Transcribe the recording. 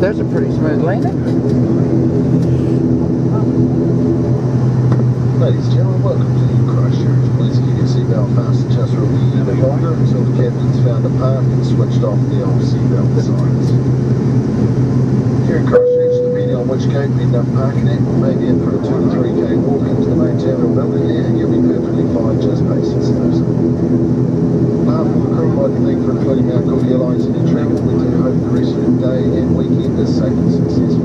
There's a pretty smooth landing. Ladies and gentlemen, welcome to the Christchurch. Please keep your seatbelt fastened just for a wee bit longer until the captain's found a park and switched off the old seatbelt signs. Here in Christchurch, depending on which gate we end up parking at, we may be in for a 2 to 3k walk into the main terminal building there, and you'll be perfectly fine just pacing those. For the crew, I'd like to thank for including our Cook Airlines in your travel. We do hope the rest of your day and weekend is safe and successful.